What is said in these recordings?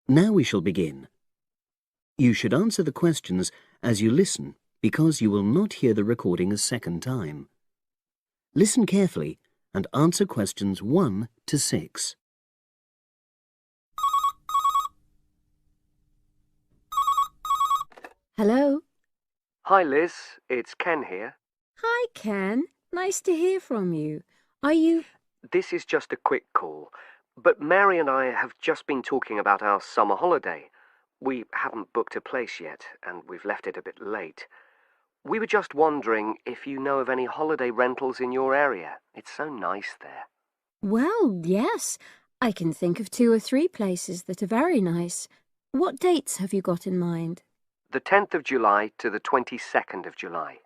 Now we shall begin. You should answer the questions as you listen because you will not hear the recording a second time. Listen carefully and answer questions 1 to 6. Hello. Hi Liz, it's Ken here. Hi, Ken. Nice to hear from you. Are you... This is just a quick call, but Mary and I have just been talking about our summer holiday. We haven't booked a place yet, and we've left it a bit late. We were just wondering if you know of any holiday rentals in your area. It's so nice there. Well, yes. I can think of 2 or 3 places that are very nice. What dates have you got in mind? The 10th of July to the 22nd of July.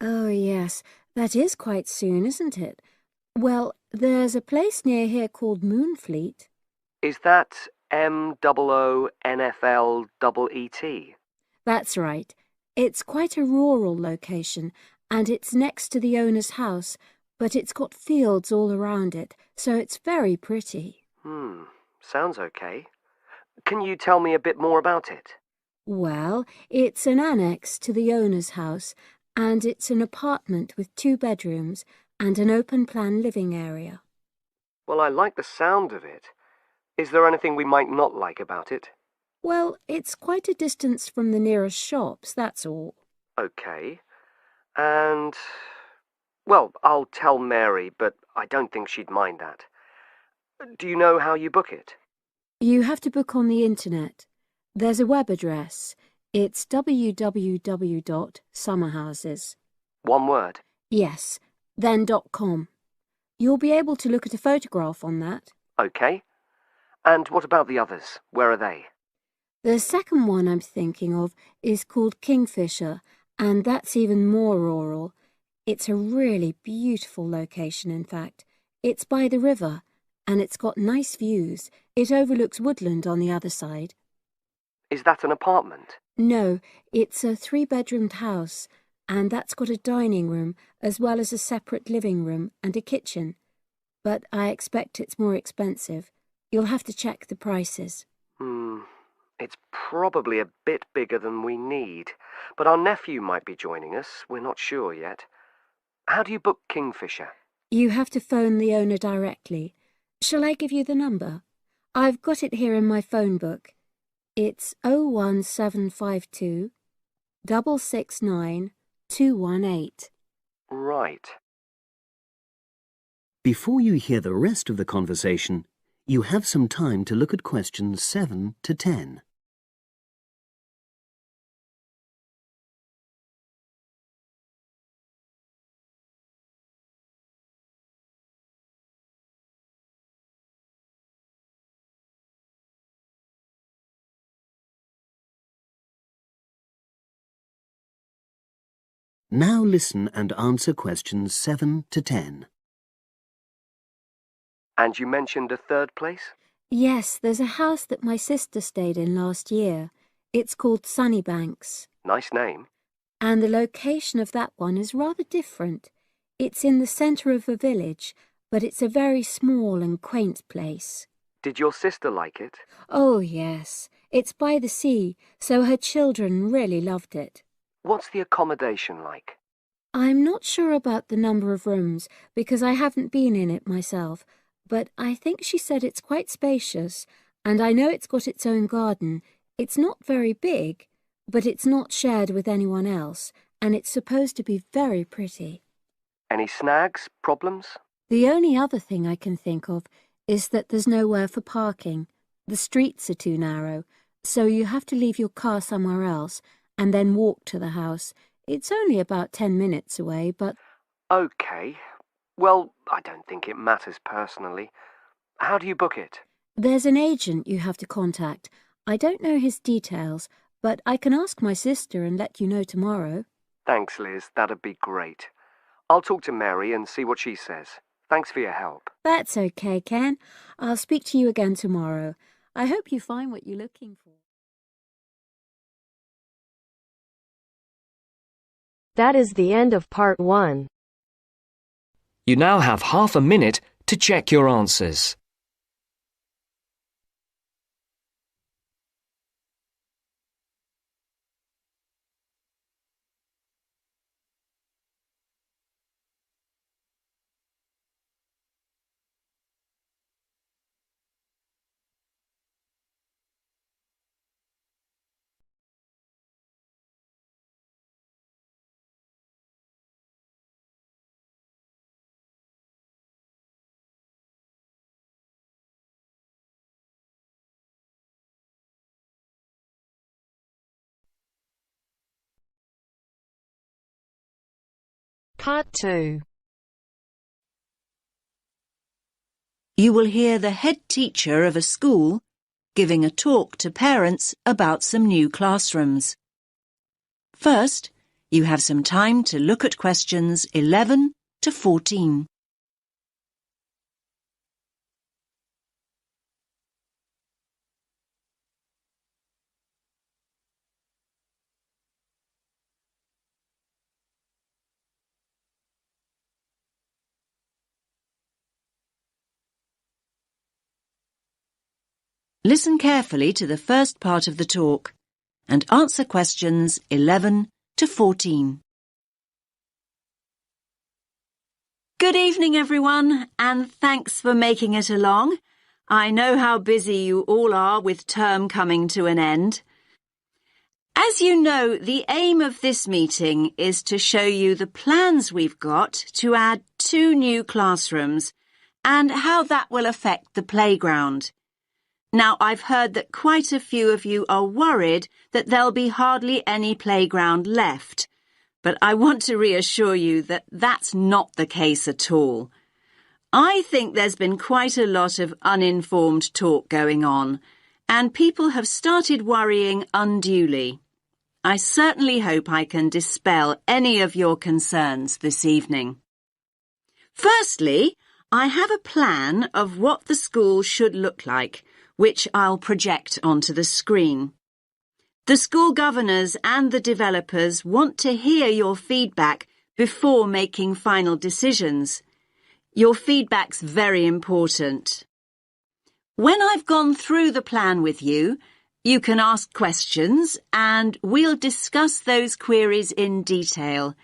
Oh, yes. That is quite soon, isn't it? Well, there's a place near here called Moonfleet. Is that MOONFLEET? That's right. It's quite a rural location, and it's next to the owner's house, but it's got fields all around it, so it's very pretty. Sounds okay. Can you tell me a bit more about it? Well, it's an annex to the owner's house, and it's an apartment with 2 bedrooms and an open-plan living area. Well, I like the sound of it. Is there anything we might not like about it? Well, it's quite a distance from the nearest shops, that's all. Okay. And... well, I'll tell Mary, but I don't think she'd mind that. Do you know how you book it? You have to book on the internet. There's a web address. It's www.summerhouses. One word? Yes, then .com. You'll be able to look at a photograph on that. Okay. And what about the others? Where are they? The second one I'm thinking of is called Kingfisher, and that's even more rural. It's a really beautiful location, in fact. It's by the river, and it's got nice views. It overlooks woodland on the other side. Is that an apartment? No, it's a 3-bedroomed house, and that's got a dining room as well as a separate living room and a kitchen. But I expect it's more expensive. You'll have to check the prices. It's probably a bit bigger than we need, but our nephew might be joining us. We're not sure yet. How do you book Kingfisher? You have to phone the owner directly. Shall I give you the number? I've got it here in my phone book. It's 01752 669 218. Right. Before you hear the rest of the conversation, you have some time to look at questions 7 to 10. Now listen and answer questions 7 to 10. And you mentioned a third place? Yes, there's a house that my sister stayed in last year. It's called Sunnybanks. Nice name. And the location of that one is rather different. It's in the centre of a village, but it's a very small and quaint place. Did your sister like it? Oh, yes. It's by the sea, so her children really loved it. What's the accommodation like? I'm not sure about the number of rooms, because I haven't been in it myself, but I think she said it's quite spacious, and I know it's got its own garden. It's not very big, but it's not shared with anyone else, and it's supposed to be very pretty. Any snags, problems? The only other thing I can think of is that there's nowhere for parking. The streets are too narrow, so you have to leave your car somewhere else and then walk to the house. It's only about 10 minutes away, but... Okay. Well, I don't think it matters personally. How do you book it? There's an agent you have to contact. I don't know his details, but I can ask my sister and let you know tomorrow. Thanks, Liz. That'd be great. I'll talk to Mary and see what she says. Thanks for your help. That's okay, Ken. I'll speak to you again tomorrow. I hope you find what you're looking for. That is the end of part 1. You now have half a minute to check your answers. Part 2. You will hear the head teacher of a school giving a talk to parents about some new classrooms. First, you have some time to look at questions 11 to 14. Listen carefully to the first part of the talk and answer questions 11 to 14. Good evening, everyone, and thanks for making it along. I know how busy you all are with term coming to an end. As you know, the aim of this meeting is to show you the plans we've got to add 2 new classrooms and how that will affect the playground. Now, I've heard that quite a few of you are worried that there'll be hardly any playground left, but I want to reassure you that that's not the case at all. I think there's been quite a lot of uninformed talk going on, and people have started worrying unduly. I certainly hope I can dispel any of your concerns this evening. Firstly, I have a plan of what the school should look like, which I'll project onto the screen. The school governors and the developers want to hear your feedback before making final decisions. Your feedback's very important. When I've gone through the plan with you, you can ask questions and we'll discuss those queries in detail.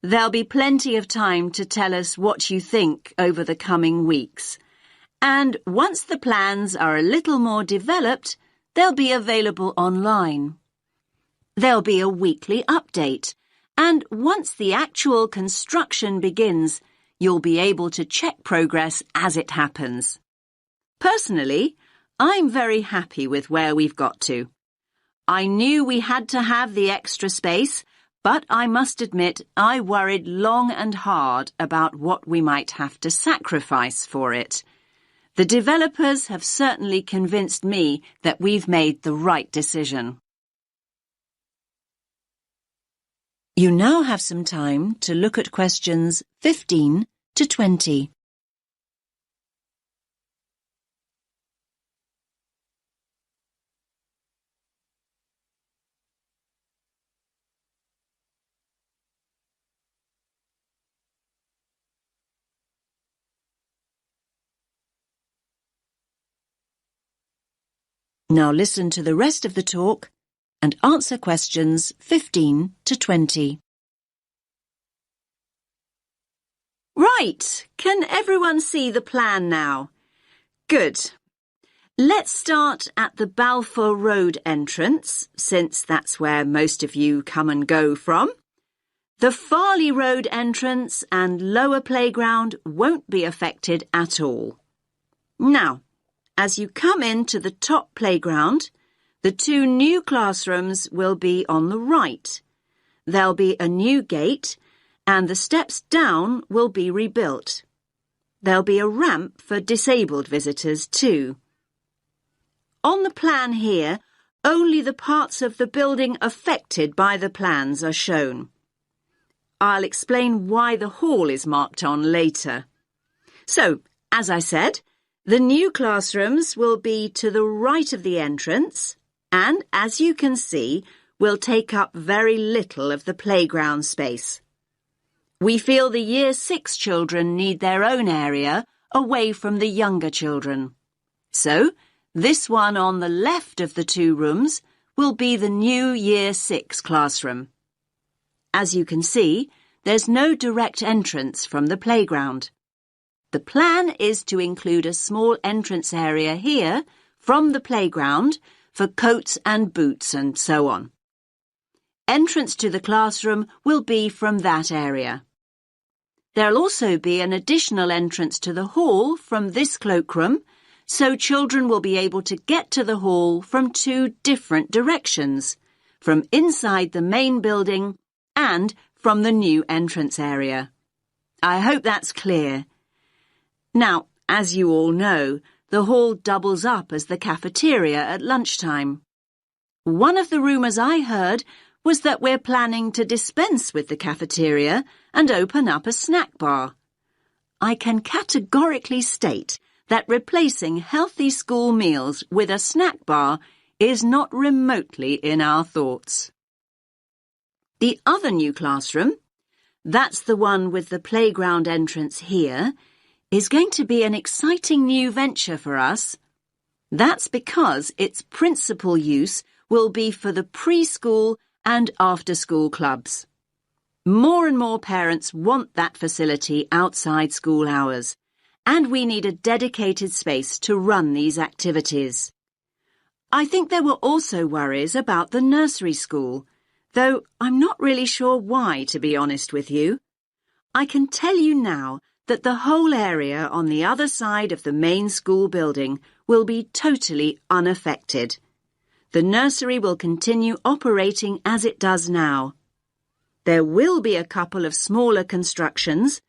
There'll be plenty of time to tell us what you think over the coming weeks. And once the plans are a little more developed, they'll be available online. There'll be a weekly update, and once the actual construction begins, you'll be able to check progress as it happens. Personally, I'm very happy with where we've got to. I knew we had to have the extra space, but I must admit I worried long and hard about what we might have to sacrifice for it. The developers have certainly convinced me that we've made the right decision. You now have some time to look at questions 15 to 20. Now listen to the rest of the talk and answer questions 15 to 20. Right, can everyone see the plan now? Good. Let's start at the Balfour Road entrance, since that's where most of you come and go from. The Farley Road entrance and lower playground won't be affected at all. Now, as you come into the top playground, the 2 new classrooms will be on the right. There'll be a new gate, and the steps down will be rebuilt. There'll be a ramp for disabled visitors too. On the plan here, only the parts of the building affected by the plans are shown. I'll explain why the hall is marked on later. So, as I said, the new classrooms will be to the right of the entrance and, as you can see, will take up very little of the playground space. We feel the Year 6 children need their own area away from the younger children. So, this one on the left of the 2 rooms will be the new Year 6 classroom. As you can see, there's no direct entrance from the playground. The plan is to include a small entrance area here from the playground for coats and boots and so on. Entrance to the classroom will be from that area. There'll also be an additional entrance to the hall from this cloakroom, so children will be able to get to the hall from 2 different directions, from inside the main building and from the new entrance area. I hope that's clear. Now, as you all know, the hall doubles up as the cafeteria at lunchtime. One of the rumours I heard was that we're planning to dispense with the cafeteria and open up a snack bar. I can categorically state that replacing healthy school meals with a snack bar is not remotely in our thoughts. The other new classroom, that's the one with the playground entrance here, is going to be an exciting new venture for us. That's because its principal use will be for the preschool and after-school clubs. More and more parents want that facility outside school hours, and we need a dedicated space to run these activities. I think there were also worries about the nursery school, though I'm not really sure why, to be honest with you. I can tell you now that the whole area on the other side of the main school building will be totally unaffected. The nursery will continue operating as it does now. There will be a couple of smaller constructions,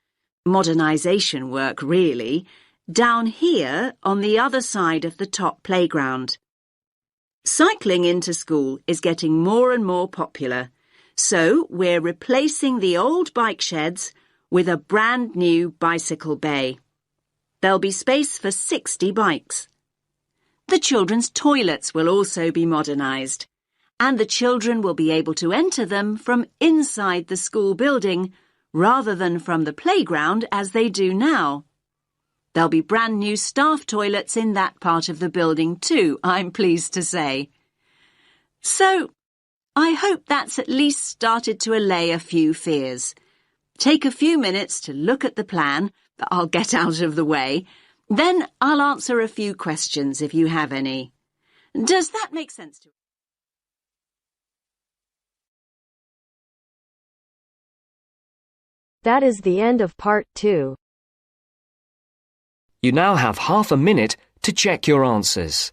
modernisation work really, down here on the other side of the top playground. Cycling into school is getting more and more popular, so we're replacing the old bike sheds with a brand new bicycle bay. There'll be space for 60 bikes. The children's toilets will also be modernised, and the children will be able to enter them from inside the school building rather than from the playground as they do now. There'll be brand new staff toilets in that part of the building too, I'm pleased to say. So, I hope that's at least started to allay a few fears. Take a few minutes to look at the plan that I'll get out of the way. Then I'll answer a few questions if you have any. Does that make sense to you? That is the end of part 2. You now have half a minute to check your answers.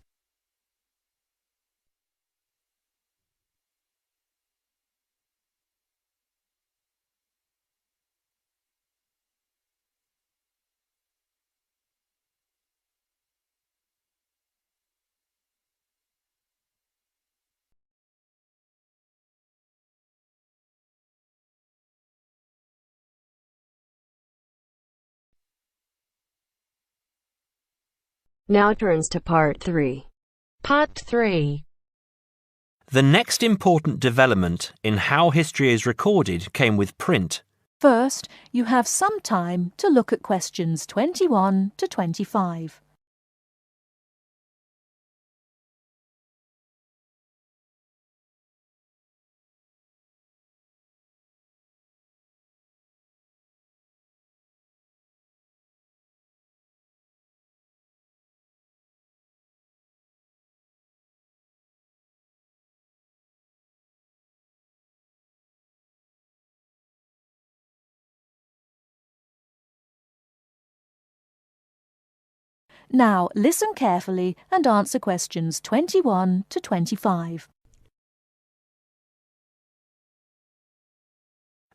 Now turns to part 3. Part 3. The next important development in how history is recorded came with print. First, you have some time to look at questions 21 to 25. Now, listen carefully and answer questions 21 to 25.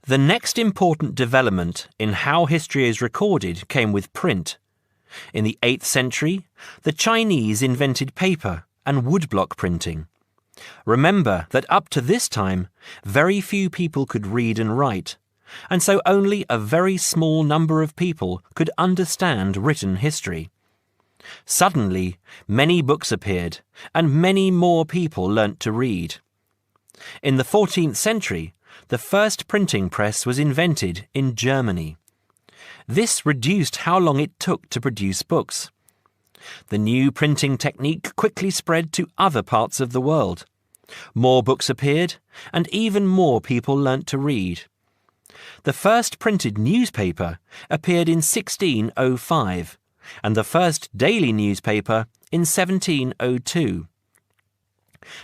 The next important development in how history is recorded came with print. In the 8th century, the Chinese invented paper and woodblock printing. Remember that up to this time, very few people could read and write, and so only a very small number of people could understand written history. Suddenly, many books appeared, and many more people learnt to read. In the 14th century, the first printing press was invented in Germany. This reduced how long it took to produce books. The new printing technique quickly spread to other parts of the world. More books appeared, and even more people learnt to read. The first printed newspaper appeared in 1605, and the first daily newspaper in 1702.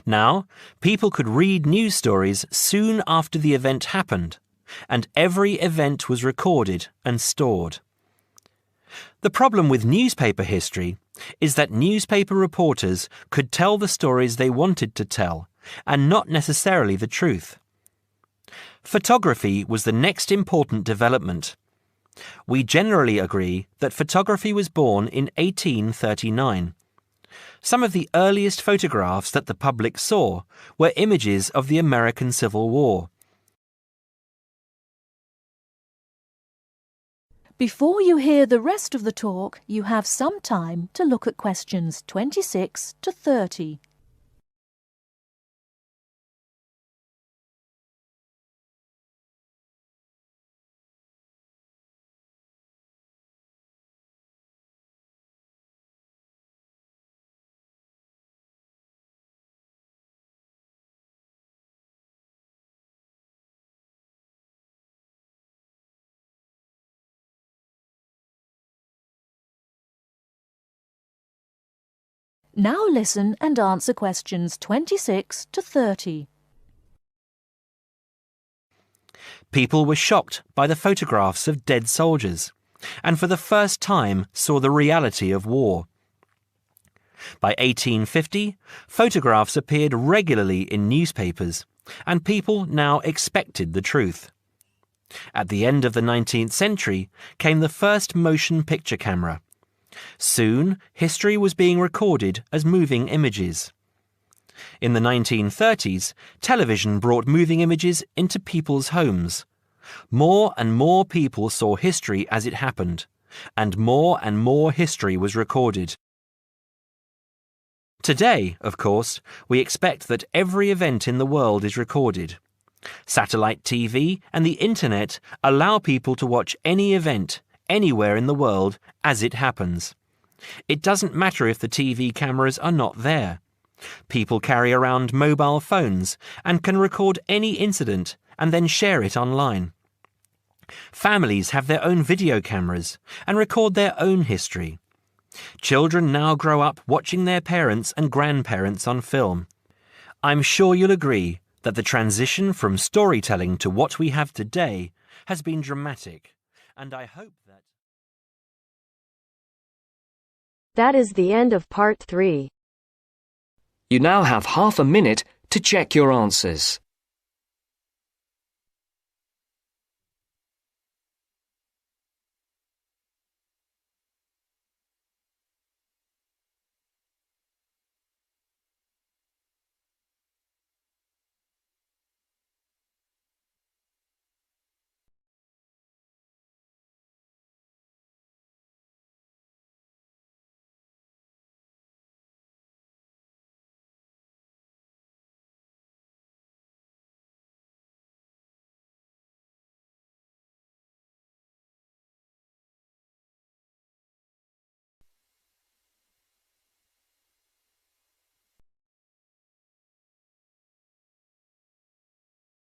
Now, people could read news stories soon after the event happened, and every event was recorded and stored. The problem with newspaper history is that newspaper reporters could tell the stories they wanted to tell, and not necessarily the truth. Photography was the next important development. We generally agree that photography was born in 1839. Some of the earliest photographs that the public saw were images of the American Civil War. Before you hear the rest of the talk, you have some time to look at questions 26 to 30. Now listen and answer questions 26 to 30. People were shocked by the photographs of dead soldiers, and for the first time saw the reality of war. By 1850, photographs appeared regularly in newspapers, and people now expected the truth. At the end of the 19th century came the first motion picture camera. Soon, history was being recorded as moving images. In the 1930s, television brought moving images into people's homes. More and more people saw history as it happened, and more history was recorded. Today, of course, we expect that every event in the world is recorded. Satellite TV and the Internet allow people to watch any event, anywhere in the world, as it happens. It doesn't matter if the TV cameras are not there. People carry around mobile phones and can record any incident and then share it online. Families have their own video cameras and record their own history. Children now grow up watching their parents and grandparents on film. I'm sure you'll agree that the transition from storytelling to what we have today has been dramatic, and I hope that... That is the end of part 3. You now have half a minute to check your answers.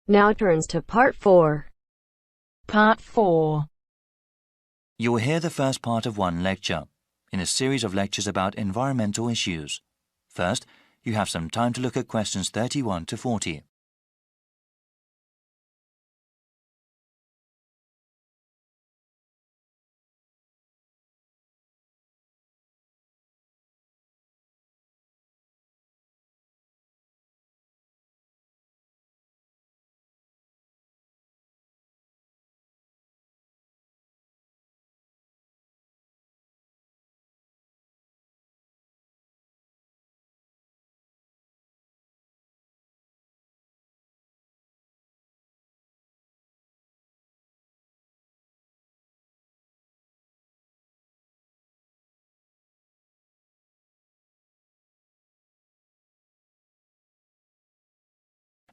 Now turns to part 4. Part 4. You will hear the first part of one lecture, in a series of lectures about environmental issues. First, you have some time to look at questions 31 to 40.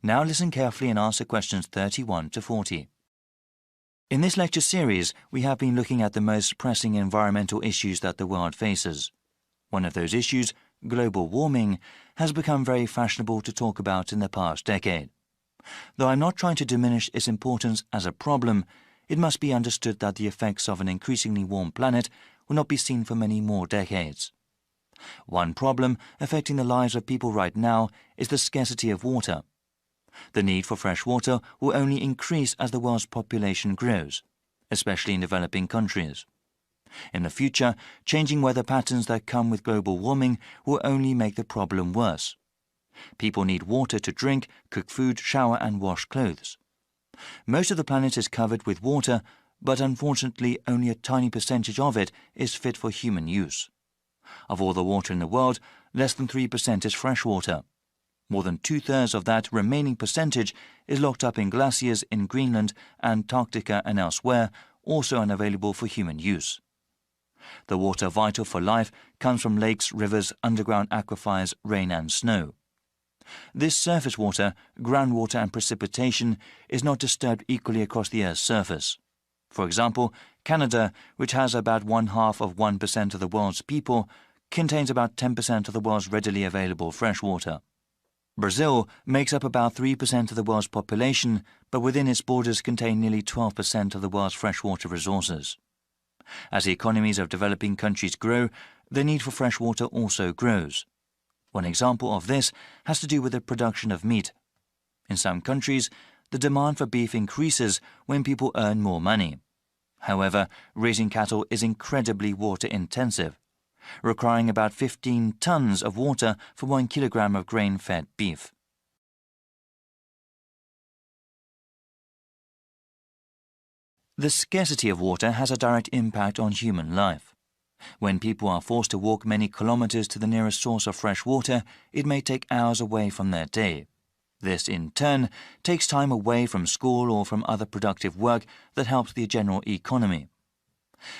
Now listen carefully and answer questions 31 to 40. In this lecture series, we have been looking at the most pressing environmental issues that the world faces. One of those issues, global warming, has become very fashionable to talk about in the past decade. Though I'm not trying to diminish its importance as a problem, it must be understood that the effects of an increasingly warm planet will not be seen for many more decades. One problem affecting the lives of people right now is the scarcity of water. The need for fresh water will only increase as the world's population grows, especially in developing countries. In the future, changing weather patterns that come with global warming will only make the problem worse. People need water to drink, cook food, shower and wash clothes. Most of the planet is covered with water, but unfortunately only a tiny percentage of it is fit for human use. Of all the water in the world, less than 3% is fresh water. More than 2/3 of that remaining percentage is locked up in glaciers in Greenland, Antarctica and elsewhere, also unavailable for human use. The water vital for life comes from lakes, rivers, underground aquifers, rain and snow. This surface water, groundwater and precipitation is not disturbed equally across the Earth's surface. For example, Canada, which has about 0.5% of the world's people, contains about 10% of the world's readily available fresh water. Brazil makes up about 3% of the world's population, but within its borders contain nearly 12% of the world's freshwater resources. As the economies of developing countries grow, the need for fresh water also grows. One example of this has to do with the production of meat. In some countries, the demand for beef increases when people earn more money. However, raising cattle is incredibly water-intensive, requiring about 15 tons of water for 1 kilogram of grain-fed beef. The scarcity of water has a direct impact on human life. When people are forced to walk many kilometers to the nearest source of fresh water, it may take hours away from their day. This, in turn, takes time away from school or from other productive work that helps the general economy.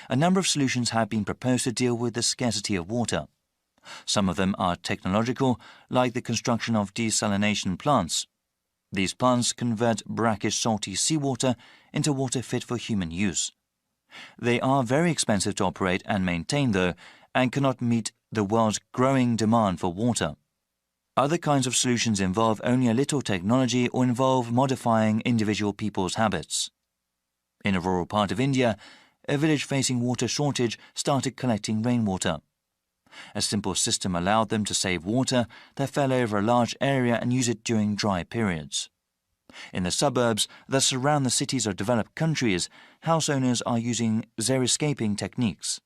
A number of solutions have been proposed to deal with the scarcity of water. Some of them are technological, like the construction of desalination plants. These plants convert brackish salty seawater into water fit for human use. They are very expensive to operate and maintain, though, and cannot meet the world's growing demand for water. Other kinds of solutions involve only a little technology or involve modifying individual people's habits. In a rural part of India, a village facing water shortage started collecting rainwater. A simple system allowed them to save water that fell over a large area and use it during dry periods. In the suburbs that surround the cities of developed countries, house owners are using xeriscaping techniques.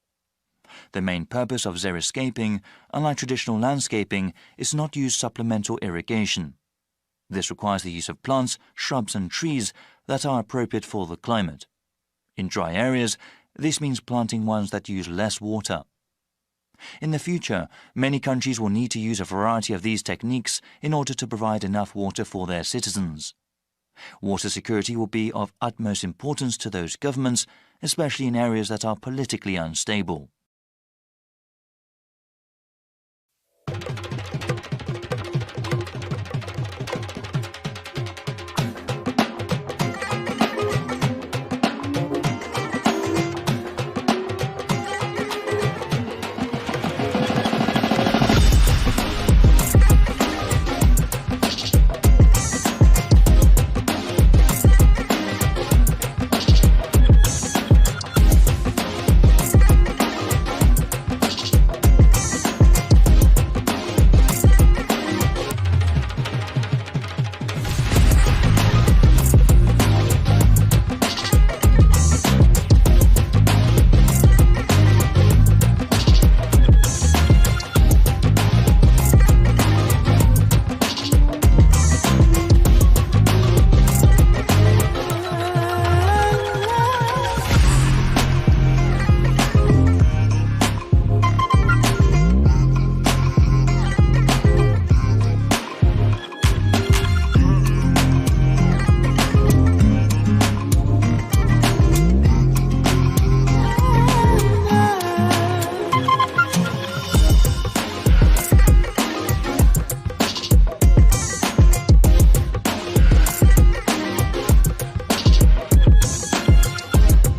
The main purpose of xeriscaping, unlike traditional landscaping, is not to use supplemental irrigation. This requires the use of plants, shrubs and trees that are appropriate for the climate. In dry areas, this means planting ones that use less water. In the future, many countries will need to use a variety of these techniques in order to provide enough water for their citizens. Water security will be of utmost importance to those governments, especially in areas that are politically unstable.